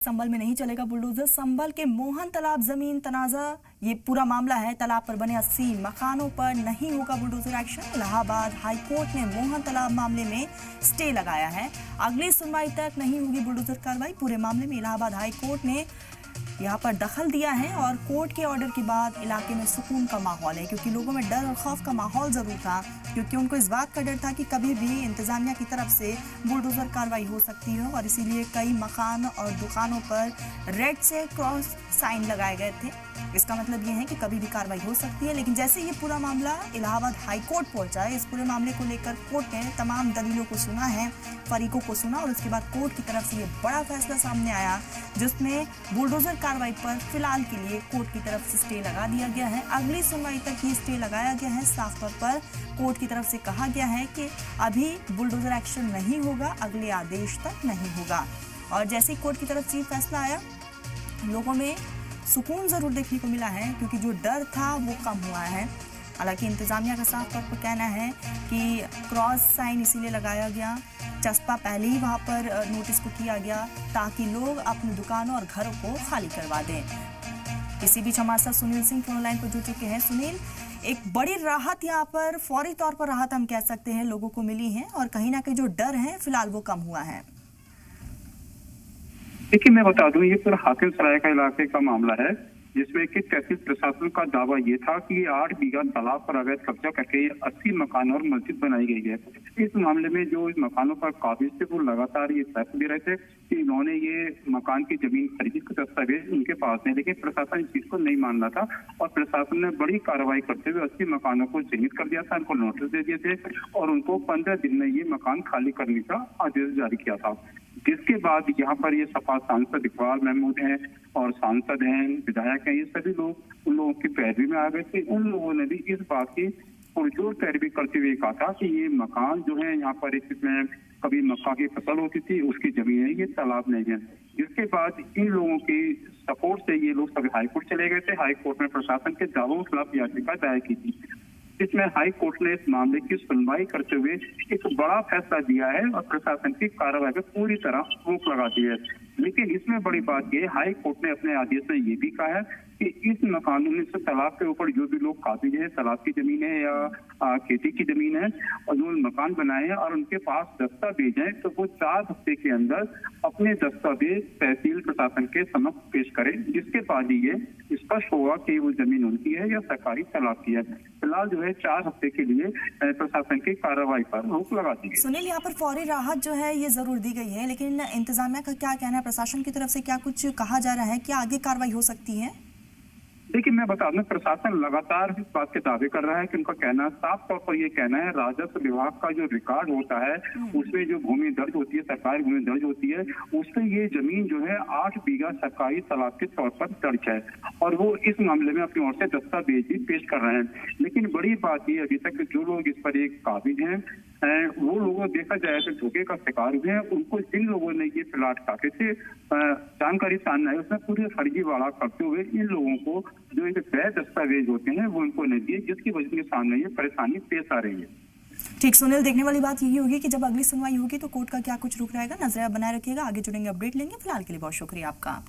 संभल में नहीं चलेगा बुलडोजर। संभल के मोहन तालाब जमीन तनाजा ये पूरा मामला है। तालाब पर बने 80 मकानों पर नहीं होगा बुलडोजर एक्शन। इलाहाबाद हाईकोर्ट ने मोहन तालाब मामले में स्टे लगाया है। अगली सुनवाई तक नहीं होगी बुलडोजर कार्रवाई। पूरे मामले में इलाहाबाद हाईकोर्ट ने यहाँ पर दखल दिया है और कोर्ट के ऑर्डर के बाद इलाके में सुकून का माहौल है, क्योंकि लोगों में डर और खौफ का माहौल जरूर था, क्योंकि उनको इस बात का डर था कि कभी भी इंतजामिया की तरफ से बुलडोजर कार्रवाई हो सकती है और इसीलिए कई मकान और दुकानों पर रेड से क्रॉस साइन लगाए गए थे। इसका मतलब ये है कि कभी भी कार्रवाई हो सकती है। लेकिन जैसे ये पूरा मामला इलाहाबाद हाईकोर्ट पहुंचा है, इस पूरे मामले को लेकर कोर्ट ने तमाम दलीलों को सुना है, फरीकों को सुना और उसके बाद कोर्ट की तरफ से ये बड़ा फैसला सामने आया, जिसमें बुलडोजर कार्रवाई पर फिलहाल के लिए कोर्ट की तरफ से स्टे लगा दिया गया है। अगली सुनवाई तक ये स्टे लगाया गया है। साफ तौर पर कोर्ट की तरफ से कहा गया है कि अभी बुलडोजर एक्शन नहीं होगा, अगले आदेश तक नहीं होगा। और जैसे ही कोर्ट की तरफ से फैसला आया, लोगों में सुकून जरूर देखने को मिला है, क्योंकि जो डर था वो कम हुआ है। हालांकि इंतजामिया का साफ तौर पर कहना है कि क्रॉस साइन इसीलिए लगाया गया, चस्पा पहले ही वहां पर नोटिस को किया गया ताकि लोग अपनी दुकानों और घरों को खाली करवा दें। इसी बीच हमारे साथ सुनील सिंह फोन लाइन पर जुड़ चुके हैं। सुनील, एक बड़ी राहत यहाँ पर फौरी तौर पर राहत हम कह सकते हैं लोगों को मिली है और कहीं ना कहीं जो डर है फिलहाल वो कम हुआ है। देखिए, मैं बता दूं, ये पूरा हाकिम सराय का इलाके का मामला है, जिसमें कि तहसील प्रशासन का दावा ये था कि 8 बीघा तालाब पर अवैध कब्जा करके 80 मकान और मस्जिद बनाई गई है। इस मामले में जो इस मकानों पर काबिज थे वो लगातार ये तर्क दे रहे थे कि इन्होंने ये मकान की जमीन खरीदी के दस्तावेज उनके पास है, लेकिन प्रशासन इस चीज को नहीं मान रहा था और प्रशासन ने बड़ी कार्रवाई करते हुए 80 मकानों को चिन्हित कर दिया था, उनको नोटिस दे दिए थे और उनको 15 दिन में ये मकान खाली करने का आदेश जारी किया था। जिसके बाद यहाँ पर ये सपा सांसद इकबाल महमूद हैं और सांसद हैं, विधायक हैं, ये सभी लोग उन लोगों की पैरवी में आ गए थे। उन लोगों ने भी इस बात की पुरजोर पैरवी करते हुए कहा था कि ये मकान जो है यहाँ पर इसमें कभी मक्का की फसल होती थी, उसकी जमीन है, ये तालाब नहीं है। जिसके बाद इन लोगों की सपोर्ट से ये लोग सभी हाईकोर्ट चले गए थे। हाईकोर्ट ने प्रशासन के दावों के खिलाफ याचिका दायर की थी। इसमें हाई कोर्ट ने इस मामले की सुनवाई करते हुए एक बड़ा फैसला दिया है और प्रशासन की कार्रवाई पर पूरी तरह रोक लगा दी है। लेकिन इसमें बड़ी बात यह, हाई कोर्ट ने अपने आदेश में ये भी कहा है कि इस मकानों में से तालाब के ऊपर जो भी लोग काबिज है, तालाब की जमीन है या खेती की जमीन है और जो मकान बनाए हैं और उनके पास दस्तावेज हैं, तो वो 4 हफ्ते के अंदर अपने दस्तावेज तहसील प्रशासन के समक्ष पेश करें, जिसके बाद ही ये स्पष्ट होगा कि वो जमीन उनकी है या सरकारी तालाब की है। फिलहाल जो है 4 हफ्ते के लिए प्रशासन की कार्रवाई पर रोक लगा दी है। सुनील, यहाँ पर फौरी राहत जो है ये जरूर दी गई है, लेकिन इंतजामिया का क्या कहना है? प्रशासन की तरफ से क्या कुछ कहा जा रहा है? क्या आगे कार्रवाई हो सकती है? देखिए, मैं बता दूं, प्रशासन लगातार इस बात के दावे कर रहा है कि उनका कहना साफ तौर पर ये कहना है, राजस्व विभाग का जो रिकॉर्ड होता है उसमें जो भूमि दर्ज होती है, सरकारी भूमि दर्ज होती है, उसमें ये जमीन जो है 8 बीघा सरकारी तालाब के तौर पर दर्ज है और वो इस मामले में अपनी ओर से दस्तावेज भी पेश कर रहे हैं। लेकिन बड़ी बात ये, अभी तक जो लोग इस पर एक काबिज हैं वो लोगों देखा जाए तो धोखे का शिकार हुए हैं। उनको जिन लोगों ने ये प्लाट काटे थे, जानकारी सामने आई, उसमें पूरे फर्जी वाला करते हुए इन लोगों को जो एक वैध दस्तावेज होते हैं वो उनको नहीं दिए, जिसकी वजह से सामने ये परेशानी पेश आ रही है। ठीक सुनील, देखने वाली बात यही होगी कि जब अगली सुनवाई होगी तो कोर्ट का क्या कुछ रुख रहेगा। नजर बनाए रखिएगा, आगे जुड़ेंगे, अपडेट लेंगे। फिलहाल के लिए बहुत शुक्रिया आपका।